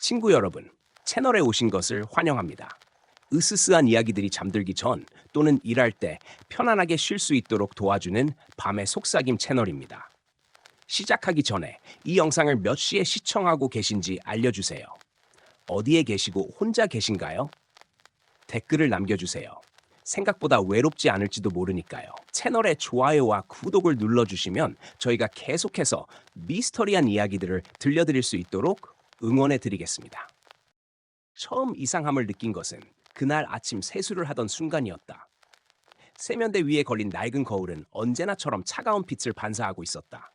친구 여러분, 채널에 오신 것을 환영합니다. 으스스한 이야기들이 잠들기 전 또는 일할 때 편안하게 쉴 수 있도록 도와주는 밤의 속삭임 채널입니다. 시작하기 전에 이 영상을 몇 시에 시청하고 계신지 알려주세요. 어디에 계시고 혼자 계신가요? 댓글을 남겨주세요. 생각보다 외롭지 않을지도 모르니까요. 채널에 좋아요와 구독을 눌러주시면 저희가 계속해서 미스터리한 이야기들을 들려드릴 수 있도록 응원해 드리겠습니다. 처음 이상함을 느낀 것은 그날 아침 세수를 하던 순간이었다. 세면대 위에 걸린 낡은 거울은 언제나처럼 차가운 빛을 반사하고 있었다.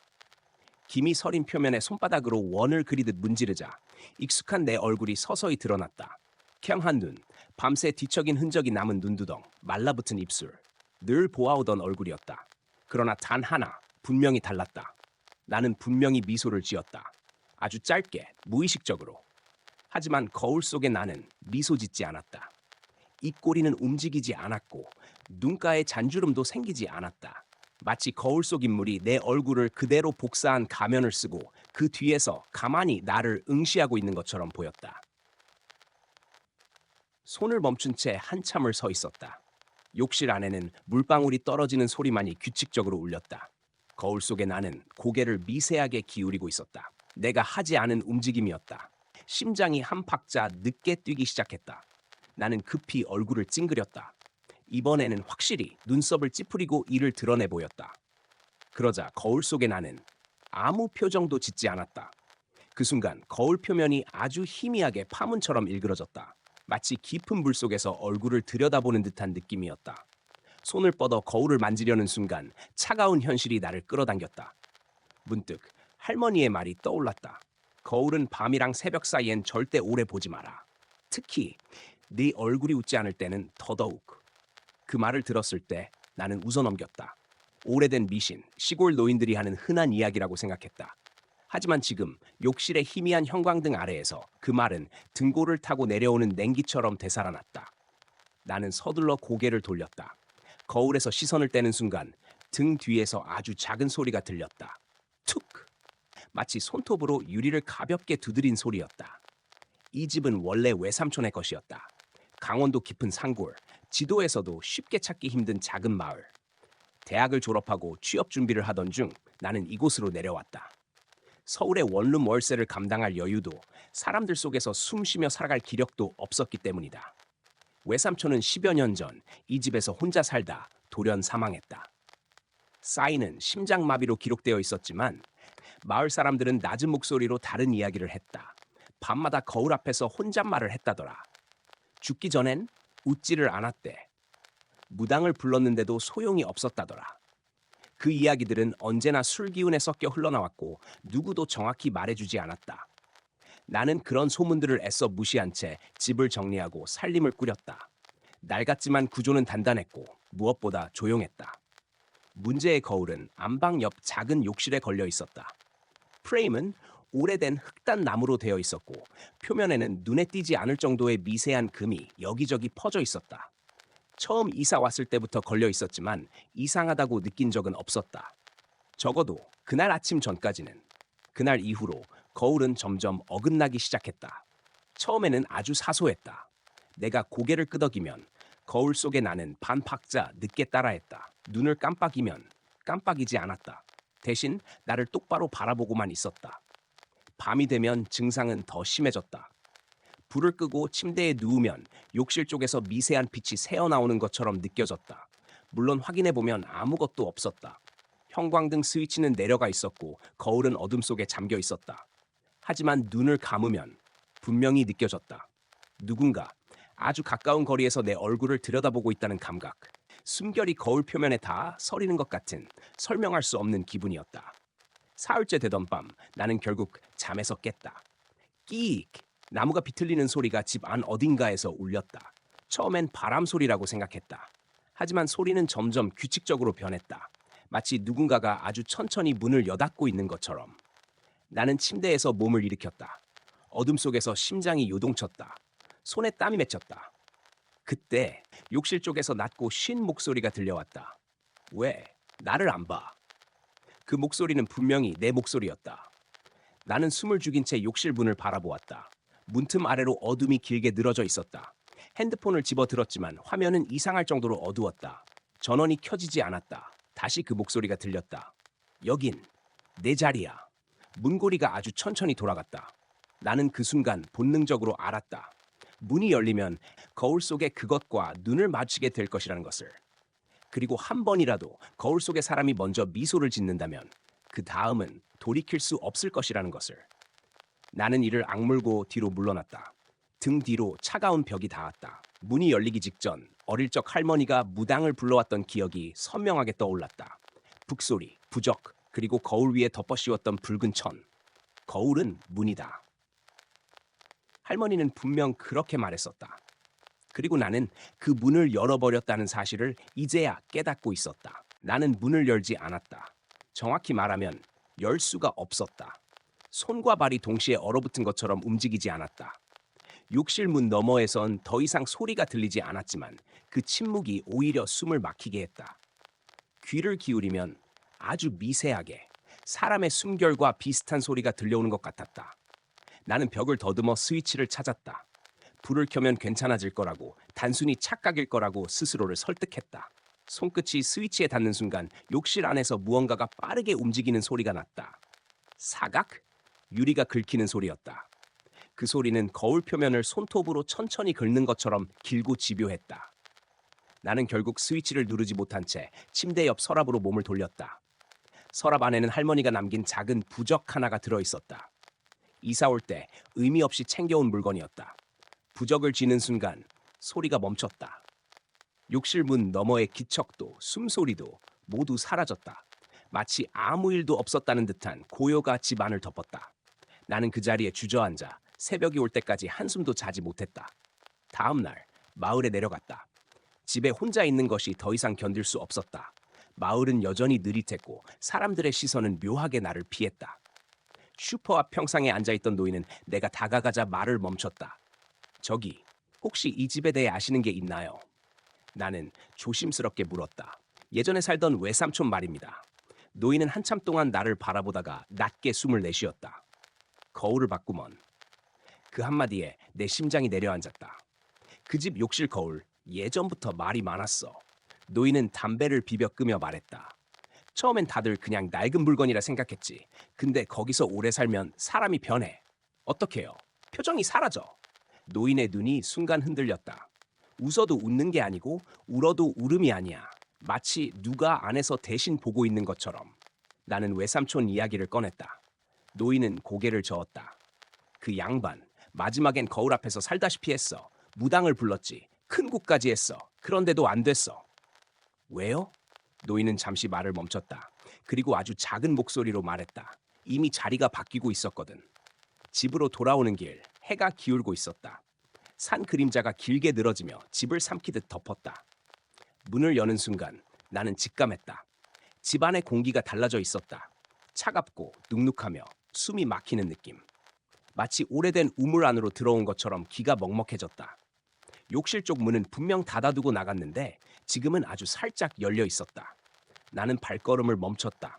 김이 서린 표면에 손바닥으로 원을 그리듯 문지르자 익숙한 내 얼굴이 서서히 드러났다. 캥한 눈, 밤새 뒤척인 흔적이 남은 눈두덩, 말라붙은 입술. 늘 보아오던 얼굴이었다. 그러나 단 하나, 분명히 달랐다. 나는 분명히 미소를 지었다. 아주 짧게, 무의식적으로. 하지만 거울 속의 나는 미소 짓지 않았다. 입꼬리는 움직이지 않았고 눈가에 잔주름도 생기지 않았다. 마치 거울 속 인물이 내 얼굴을 그대로 복사한 가면을 쓰고 그 뒤에서 가만히 나를 응시하고 있는 것처럼 보였다. 손을 멈춘 채 한참을 서 있었다. 욕실 안에는 물방울이 떨어지는 소리만이 규칙적으로 울렸다. 거울 속의 나는 고개를 미세하게 기울이고 있었다. 내가 하지 않은 움직임이었다. 심장이 한 박자 늦게 뛰기 시작했다. 나는 급히 얼굴을 찡그렸다. 이번에는 확실히 눈썹을 찌푸리고 이를 드러내 보였다. 그러자 거울 속의 나는 아무 표정도 짓지 않았다. 그 순간 거울 표면이 아주 희미하게 파문처럼 일그러졌다. 마치 깊은 물 속에서 얼굴을 들여다보는 듯한 느낌이었다. 손을 뻗어 거울을 만지려는 순간 차가운 현실이 나를 끌어당겼다. 문득 할머니의 말이 떠올랐다. 거울은 밤이랑 새벽 사이엔 절대 오래 보지 마라. 특히 네 얼굴이 웃지 않을 때는 더더욱. 그 말을 들었을 때 나는 웃어넘겼다. 오래된 미신, 시골 노인들이 하는 흔한 이야기라고 생각했다. 하지만 지금 욕실의 희미한 형광등 아래에서 그 말은 등골을 타고 내려오는 냉기처럼 되살아났다. 나는 서둘러 고개를 돌렸다. 거울에서 시선을 떼는 순간 등 뒤에서 아주 작은 소리가 들렸다. 툭! 마치 손톱으로 유리를 가볍게 두드린 소리였다. 이 집은 원래 외삼촌의 것이었다. 강원도 깊은 산골, 지도에서도 쉽게 찾기 힘든 작은 마을. 대학을 졸업하고 취업 준비를 하던 중 나는 이곳으로 내려왔다. 서울의 원룸 월세를 감당할 여유도 사람들 속에서 숨 쉬며 살아갈 기력도 없었기 때문이다. 외삼촌은 10여 년 전 이 집에서 혼자 살다 돌연 사망했다. 사인은 심장마비로 기록되어 있었지만 마을 사람들은 낮은 목소리로 다른 이야기를 했다. 밤마다 거울 앞에서 혼잣말을 했다더라. 죽기 전엔 웃지를 않았대. 무당을 불렀는데도 소용이 없었다더라. 그 이야기들은 언제나 술 기운에 섞여 흘러나왔고 누구도 정확히 말해주지 않았다. 나는 그런 소문들을 애써 무시한 채 집을 정리하고 살림을 꾸렸다. 낡았지만 구조는 단단했고 무엇보다 조용했다. 문제의 거울은 안방 옆 작은 욕실에 걸려 있었다. 프레임은 오래된 흑단 나무로 되어 있었고 표면에는 눈에 띄지 않을 정도의 미세한 금이 여기저기 퍼져 있었다. 처음 이사 왔을 때부터 걸려 있었지만 이상하다고 느낀 적은 없었다. 적어도 그날 아침 전까지는. 그날 이후로 거울은 점점 어긋나기 시작했다. 처음에는 아주 사소했다. 내가 고개를 끄덕이면 거울 속에 나는 반 박자 늦게 따라했다. 눈을 깜빡이면 깜빡이지 않았다. 대신 나를 똑바로 바라보고만 있었다. 밤이 되면 증상은 더 심해졌다. 불을 끄고 침대에 누우면 욕실 쪽에서 미세한 빛이 새어나오는 것처럼 느껴졌다. 물론 확인해보면 아무것도 없었다. 형광등 스위치는 내려가 있었고 거울은 어둠 속에 잠겨 있었다. 하지만 눈을 감으면 분명히 느껴졌다. 누군가 아주 가까운 거리에서 내 얼굴을 들여다보고 있다는 감각. 숨결이 거울 표면에 닿아 서리는 것 같은 설명할 수 없는 기분이었다. 사흘째 되던 밤 나는 결국 잠에서 깼다. 끼익! 나무가 비틀리는 소리가 집 안 어딘가에서 울렸다. 처음엔 바람 소리라고 생각했다. 하지만 소리는 점점 규칙적으로 변했다. 마치 누군가가 아주 천천히 문을 여닫고 있는 것처럼. 나는 침대에서 몸을 일으켰다. 어둠 속에서 심장이 요동쳤다. 손에 땀이 맺혔다. 그때 욕실 쪽에서 낮고 쉰 목소리가 들려왔다. 왜? 나를 안 봐. 그 목소리는 분명히 내 목소리였다. 나는 숨을 죽인 채 욕실 문을 바라보았다. 문틈 아래로 어둠이 길게 늘어져 있었다. 핸드폰을 집어들었지만 화면은 이상할 정도로 어두웠다. 전원이 켜지지 않았다. 다시 그 목소리가 들렸다. 여긴 내 자리야. 문고리가 아주 천천히 돌아갔다. 나는 그 순간 본능적으로 알았다. 문이 열리면 거울 속에 그것과 눈을 마주치게 될 것이라는 것을. 그리고 한 번이라도 거울 속의 사람이 먼저 미소를 짓는다면 그 다음은 돌이킬 수 없을 것이라는 것을. 나는 이를 악물고 뒤로 물러났다. 등 뒤로 차가운 벽이 닿았다. 문이 열리기 직전 어릴 적 할머니가 무당을 불러왔던 기억이 선명하게 떠올랐다. 북소리, 부적, 그리고 거울 위에 덮어씌웠던 붉은 천. 거울은 문이다. 할머니는 분명 그렇게 말했었다. 그리고 나는 그 문을 열어버렸다는 사실을 이제야 깨닫고 있었다. 나는 문을 열지 않았다. 정확히 말하면 열 수가 없었다. 손과 발이 동시에 얼어붙은 것처럼 움직이지 않았다. 욕실 문 너머에선 더 이상 소리가 들리지 않았지만 그 침묵이 오히려 숨을 막히게 했다. 귀를 기울이면 아주 미세하게 사람의 숨결과 비슷한 소리가 들려오는 것 같았다. 나는 벽을 더듬어 스위치를 찾았다. 불을 켜면 괜찮아질 거라고, 단순히 착각일 거라고 스스로를 설득했다. 손끝이 스위치에 닿는 순간 욕실 안에서 무언가가 빠르게 움직이는 소리가 났다. 사각? 유리가 긁히는 소리였다. 그 소리는 거울 표면을 손톱으로 천천히 긁는 것처럼 길고 집요했다. 나는 결국 스위치를 누르지 못한 채 침대 옆 서랍으로 몸을 돌렸다. 서랍 안에는 할머니가 남긴 작은 부적 하나가 들어있었다. 이사 올 때 의미 없이 챙겨온 물건이었다. 부적을 쥐는 순간 소리가 멈췄다. 욕실 문 너머의 기척도 숨소리도 모두 사라졌다. 마치 아무 일도 없었다는 듯한 고요가 집 안을 덮었다. 나는 그 자리에 주저앉아 새벽이 올 때까지 한숨도 자지 못했다. 다음 날 마을에 내려갔다. 집에 혼자 있는 것이 더 이상 견딜 수 없었다. 마을은 여전히 느릿했고 사람들의 시선은 묘하게 나를 피했다. 슈퍼 앞 평상에 앉아있던 노인은 내가 다가가자 말을 멈췄다. 저기, 혹시 이 집에 대해 아시는 게 있나요? 나는 조심스럽게 물었다. 예전에 살던 외삼촌 말입니다. 노인은 한참 동안 나를 바라보다가 낮게 숨을 내쉬었다. 거울을 봤구먼. 그 한마디에 내 심장이 내려앉았다. 그 집 욕실 거울, 예전부터 말이 많았어. 노인은 담배를 비벼 끄며 말했다. 처음엔 다들 그냥 낡은 물건이라 생각했지. 근데 거기서 오래 살면 사람이 변해. 어떡해요? 표정이 사라져. 노인의 눈이 순간 흔들렸다. 웃어도 웃는 게 아니고 울어도 울음이 아니야. 마치 누가 안에서 대신 보고 있는 것처럼. 나는 외삼촌 이야기를 꺼냈다. 노인은 고개를 저었다. 그 양반, 마지막엔 거울 앞에서 살다시피 했어. 무당을 불렀지. 큰 곳까지 했어. 그런데도 안 됐어. 왜요? 노인은 잠시 말을 멈췄다. 그리고 아주 작은 목소리로 말했다. 이미 자리가 바뀌고 있었거든. 집으로 돌아오는 길, 해가 기울고 있었다. 산 그림자가 길게 늘어지며 집을 삼키듯 덮었다. 문을 여는 순간 나는 직감했다. 집안의 공기가 달라져 있었다. 차갑고 눅눅하며 숨이 막히는 느낌. 마치 오래된 우물 안으로 들어온 것처럼 귀가 먹먹해졌다. 욕실 쪽 문은 분명 닫아두고 나갔는데 지금은 아주 살짝 열려 있었다. 나는 발걸음을 멈췄다.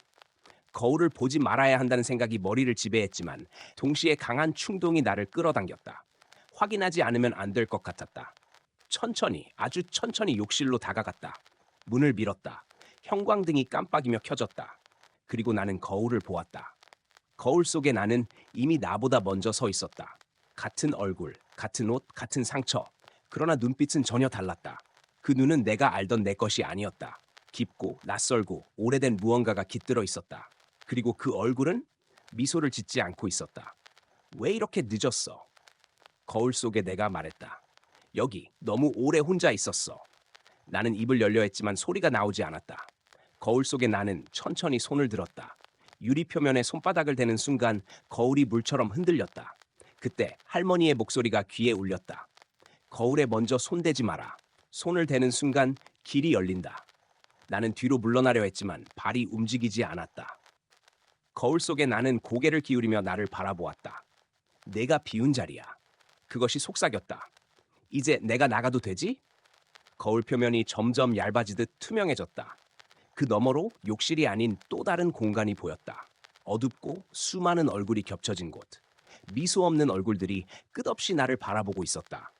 거울을 보지 말아야 한다는 생각이 머리를 지배했지만 동시에 강한 충동이 나를 끌어당겼다. 확인하지 않으면 안 될 것 같았다. 천천히, 아주 천천히 욕실로 다가갔다. 문을 밀었다. 형광등이 깜빡이며 켜졌다. 그리고 나는 거울을 보았다. 거울 속에 나는 이미 나보다 먼저 서 있었다. 같은 얼굴, 같은 옷, 같은 상처. 그러나 눈빛은 전혀 달랐다. 그 눈은 내가 알던 내 것이 아니었다. 깊고 낯설고 오래된 무언가가 깃들어 있었다. 그리고 그 얼굴은 미소를 짓지 않고 있었다. 왜 이렇게 늦었어? 거울 속에 내가 말했다. 여기 너무 오래 혼자 있었어. 나는 입을 열려 했지만 소리가 나오지 않았다. 거울 속에 나는 천천히 손을 들었다. 유리 표면에 손바닥을 대는 순간 거울이 물처럼 흔들렸다. 그때 할머니의 목소리가 귀에 울렸다. 거울에 먼저 손대지 마라. 손을 대는 순간 길이 열린다. 나는 뒤로 물러나려 했지만 발이 움직이지 않았다. 거울 속에 나는 고개를 기울이며 나를 바라보았다. 내가 비운 자리야. 그것이 속삭였다. 이제 내가 나가도 되지? 거울 표면이 점점 얇아지듯 투명해졌다. 그 너머로 욕실이 아닌 또 다른 공간이 보였다. 어둡고 수많은 얼굴이 겹쳐진 곳. 미소 없는 얼굴들이 끝없이 나를 바라보고 있었다.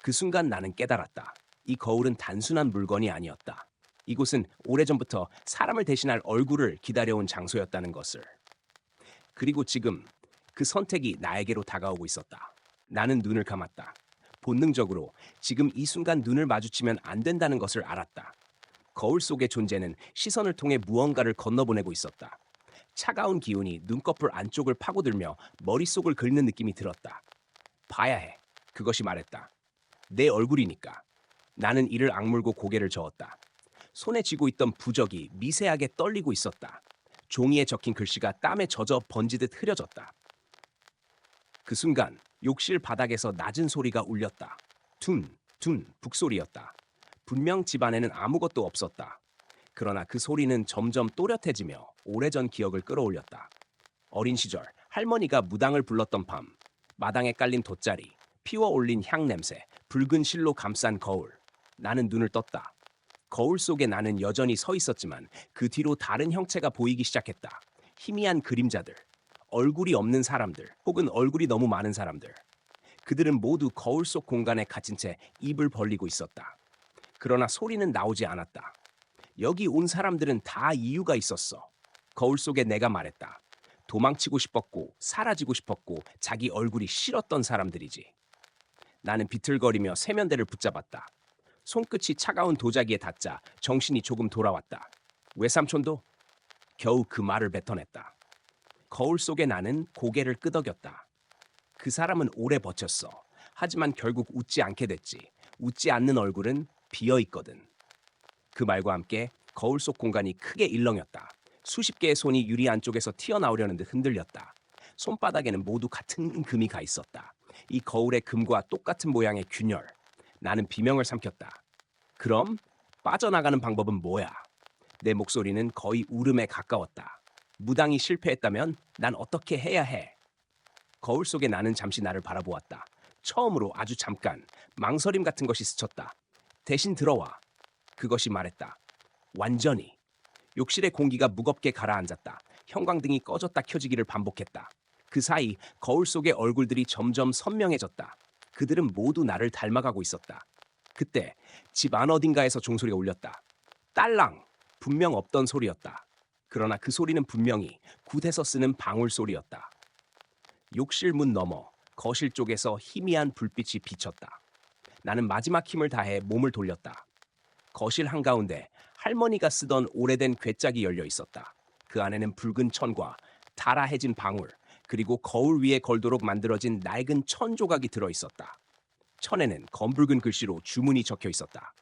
그 순간 나는 깨달았다. 이 거울은 단순한 물건이 아니었다. 이곳은 오래전부터 사람을 대신할 얼굴을 기다려온 장소였다는 것을. 그리고 지금 그 선택이 나에게로 다가오고 있었다. 나는 눈을 감았다. 본능적으로 지금 이 순간 눈을 마주치면 안 된다는 것을 알았다. 거울 속의 존재는 시선을 통해 무언가를 건너보내고 있었다. 차가운 기운이 눈꺼풀 안쪽을 파고들며 머릿속을 긁는 느낌이 들었다. 봐야 해. 그것이 말했다. 내 얼굴이니까. 나는 이를 악물고 고개를 저었다. 손에 쥐고 있던 부적이 미세하게 떨리고 있었다. 종이에 적힌 글씨가 땀에 젖어 번지듯 흐려졌다. 그 순간 욕실 바닥에서 낮은 소리가 울렸다. 둔, 둔, 북소리였다. 분명 집 안에는 아무것도 없었다. 그러나 그 소리는 점점 또렷해지며 오래전 기억을 끌어올렸다. 어린 시절 할머니가 무당을 불렀던 밤, 마당에 깔린 돗자리, 피워 올린 향 냄새, 붉은 실로 감싼 거울. 나는 눈을 떴다. 거울 속에 나는 여전히 서 있었지만 그 뒤로 다른 형체가 보이기 시작했다. 희미한 그림자들, 얼굴이 없는 사람들, 혹은 얼굴이 너무 많은 사람들. 그들은 모두 거울 속 공간에 갇힌 채 입을 벌리고 있었다. 그러나 소리는 나오지 않았다. 여기 온 사람들은 다 이유가 있었어. 거울 속에 내가 말했다. 도망치고 싶었고, 사라지고 싶었고, 자기 얼굴이 싫었던 사람들이지. 나는 비틀거리며 세면대를 붙잡았다. 손끝이 차가운 도자기에 닿자 정신이 조금 돌아왔다. 외삼촌도? 겨우 그 말을 뱉어냈다. 거울 속에 나는 고개를 끄덕였다. 그 사람은 오래 버텼어. 하지만 결국 웃지 않게 됐지. 웃지 않는 얼굴은 비어 있거든. 그 말과 함께 거울 속 공간이 크게 일렁였다. 수십 개의 손이 유리 안쪽에서 튀어나오려는 듯 흔들렸다. 손바닥에는 모두 같은 금이 가 있었다. 이 거울의 금과 똑같은 모양의 균열. 나는 비명을 삼켰다. 그럼 빠져나가는 방법은 뭐야? 내 목소리는 거의 울음에 가까웠다. 무당이 실패했다면 난 어떻게 해야 해? 거울 속에 나는 잠시 나를 바라보았다. 처음으로 아주 잠깐 망설임 같은 것이 스쳤다. 대신 들어와. 그것이 말했다. 완전히. 욕실의 공기가 무겁게 가라앉았다. 형광등이 꺼졌다 켜지기를 반복했다. 그 사이 거울 속의 얼굴들이 점점 선명해졌다. 그들은 모두 나를 닮아가고 있었다. 그때 집 안 어딘가에서 종소리가 울렸다. 딸랑! 분명 없던 소리였다. 그러나 그 소리는 분명히 굿에서 쓰는 방울 소리였다. 욕실 문 너머 거실 쪽에서 희미한 불빛이 비쳤다. 나는 마지막 힘을 다해 몸을 돌렸다. 거실 한가운데 할머니가 쓰던 오래된 괴짝이 열려 있었다. 그 안에는 붉은 천과 달아해진 방울, 그리고 거울 위에 걸도록 만들어진 낡은 천 조각이 들어 있었다. 천에는 검붉은 글씨로 주문이 적혀 있었다.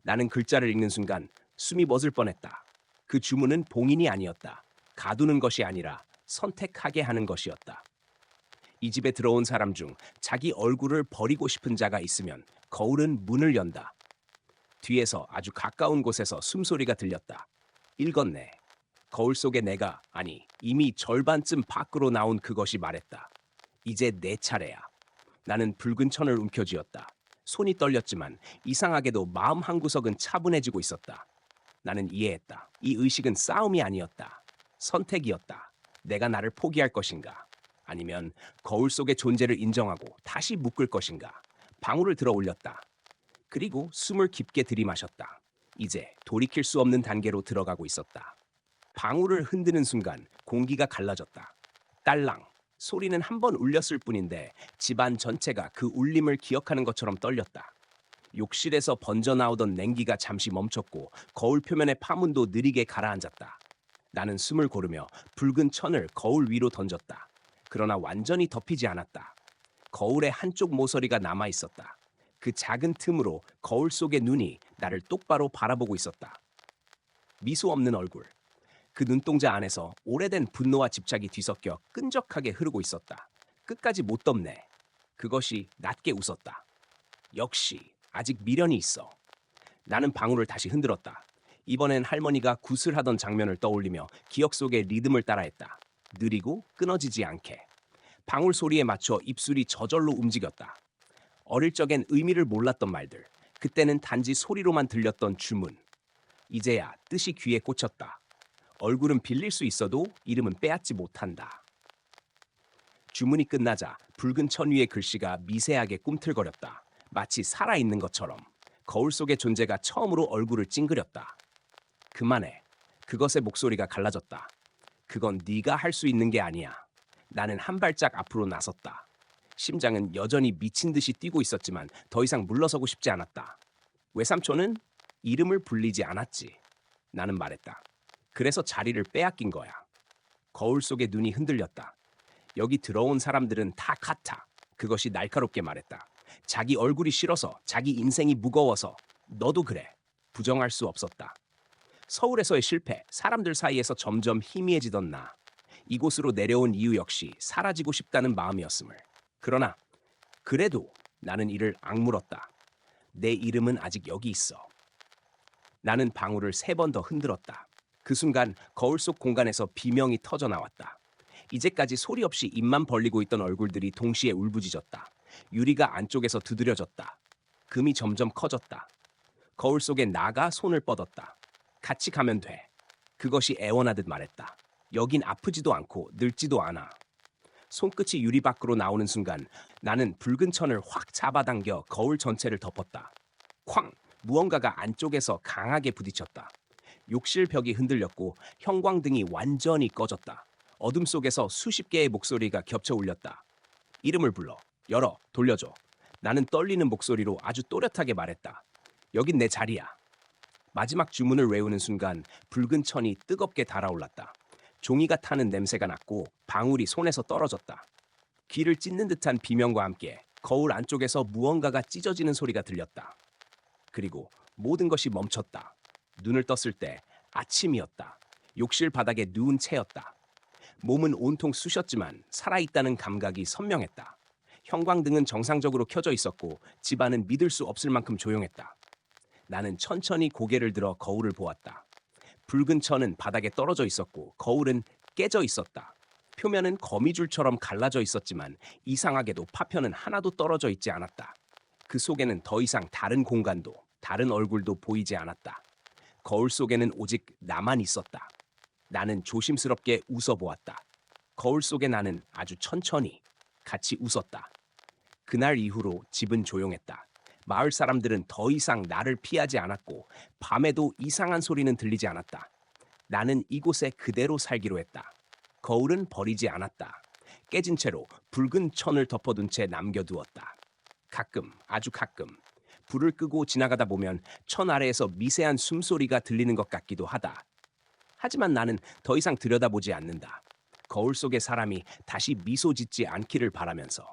나는 글자를 읽는 순간 숨이 멎을 뻔했다. 그 주문은 봉인이 아니었다. 가두는 것이 아니라 선택하게 하는 것이었다. 이 집에 들어온 사람 중 자기 얼굴을 버리고 싶은 자가 있으면 거울은 문을 연다. 뒤에서 아주 가까운 곳에서 숨소리가 들렸다. 읽었네. 거울 속에 내가, 아니, 이미 절반쯤 밖으로 나온 그것이 말했다. 이제 내 차례야. 나는 붉은 천을 움켜쥐었다. 손이 떨렸지만 이상하게도 마음 한구석은 차분해지고 있었다. 나는 이해했다. 이 의식은 싸움이 아니었다. 선택이었다. 내가 나를 포기할 것인가? 아니면 거울 속의 존재를 인정하고 다시 묶을 것인가? 방울을 들어 올렸다. 그리고 숨을 깊게 들이마셨다. 이제 돌이킬 수 없는 단계로 들어가고 있었다. 방울을 흔드는 순간 공기가 갈라졌다. 딸랑. 소리는 한 번 울렸을 뿐인데 집안 전체가 그 울림을 기억하는 것처럼 떨렸다. 욕실에서 번져나오던 냉기가 잠시 멈췄고 거울 표면의 파문도 느리게 가라앉았다. 나는 숨을 고르며 붉은 천을 거울 위로 던졌다. 그러나 완전히 덮이지 않았다. 거울의 한쪽 모서리가 남아 있었다. 그 작은 틈으로 거울 속의 눈이 나를 똑바로 바라보고 있었다. 미소 없는 얼굴. 그 눈동자 안에서 오래된 분노와 집착이 뒤섞여 끈적하게 흐르고 있었다. 끝까지 못 덮네. 그것이 낮게 웃었다. 역시 아직 미련이 있어. 나는 방울을 다시 흔들었다. 이번엔 할머니가 굿을 하던 장면을 떠올리며 기억 속의 리듬을 따라했다. 느리고 끊어지지 않게. 방울 소리에 맞춰 입술이 저절로 움직였다. 어릴 적엔 의미를 몰랐던 말들. 그때는 단지 소리로만 들렸던 주문. 이제야 뜻이 귀에 꽂혔다. 얼굴은 빌릴 수 있어도 이름은 빼앗지 못한다. 주문이 끝나자 붉은 천 위의 글씨가 미세하게 꿈틀거렸다. 마치 살아있는 것처럼. 거울 속의 존재가 처음으로 얼굴을 찡그렸다. 그만해. 그것의 목소리가 갈라졌다. 그건 네가 할 수 있는 게 아니야. 나는 한 발짝 앞으로 나섰다. 심장은 여전히 미친 듯이 뛰고 있었지만 더 이상 물러서고 싶지 않았다. 외삼촌은 이름을 불리지 않았지. 나는 말했다. 그래서 자리를 빼앗긴 거야. 거울 속의 눈이 흔들렸다. 여기 들어온 사람들은 다 같아. 그것이 날카롭게 말했다. 자기 얼굴이 싫어서, 자기 인생이 무거워서. 너도 그래. 부정할 수 없었다. 서울에서의 실패, 사람들 사이에서 점점 희미해지던 나. 이곳으로 내려온 이유 역시 사라지고 싶다는 마음이었음을. 그러나 그래도 나는 이를 악물었다. 내 이름은 아직 여기 있어. 나는 방울을 3번 더 흔들었다. 그 순간 거울 속 공간에서 비명이 터져 나왔다. 이제까지 소리 없이 입만 벌리고 있던 얼굴들이 동시에 울부짖었다. 유리가 안쪽에서 두드려졌다. 금이 점점 커졌다. 거울 속에 나가 손을 뻗었다. 같이 가면 돼. 그것이 애원하듯 말했다. 여긴 아프지도 않고 늙지도 않아. 손끝이 유리 밖으로 나오는 순간 나는 붉은 천을 확 잡아당겨 거울 전체를 덮었다. 쾅! 무언가가 안쪽에서 강하게 부딪혔다. 욕실 벽이 흔들렸고 형광등이 완전히 꺼졌다. 어둠 속에서 수십 개의 목소리가 겹쳐 울렸다. 이름을 불러. 열어. 돌려줘. 나는 떨리는 목소리로 아주 또렷하게 말했다. 여긴 내 자리야. 마지막 주문을 외우는 순간 붉은 천이 뜨겁게 달아올랐다. 종이가 타는 냄새가 났고 방울이 손에서 떨어졌다. 귀를 찢는 듯한 비명과 함께 거울 안쪽에서 무언가가 찢어지는 소리가 들렸다. 그리고 모든 것이 멈췄다. 눈을 떴을 때 아침이었다. 욕실 바닥에 누운 채였다. 몸은 온통 쑤셨지만 살아있다는 감각이 선명했다. 형광등은 정상적으로 켜져 있었고 집안은 믿을 수 없을 만큼 조용했다. 나는 천천히 고개를 들어 거울을 보았다. 붉은 천은 바닥에 떨어져 있었고 거울은 깨져 있었다. 표면은 거미줄처럼 갈라져 있었지만 이상하게도 파편은 하나도 떨어져 있지 않았다. 그 속에는 더 이상 다른 공간도 다른 얼굴도 보이지 않았다. 거울 속에는 오직 나만 있었다. 나는 조심스럽게 웃어보았다. 거울 속의 나는 아주 천천히 같이 웃었다. 그날 이후로 집은 조용했다. 마을 사람들은 더 이상 나를 피하지 않았고 밤에도 이상한 소리는 들리지 않았다. 나는 이곳에 그대로 살기로 했다. 거울은 버리지 않았다. 깨진 채로 붉은 천을 덮어둔 채 남겨두었다. 가끔, 아주 가끔 불을 끄고 지나가다 보면 천 아래에서 미세한 숨소리가 들리는 것 같기도 하다. 하지만 나는 더 이상 들여다보지 않는다. 거울 속의 사람이 다시 미소 짓지 않기를 바라면서.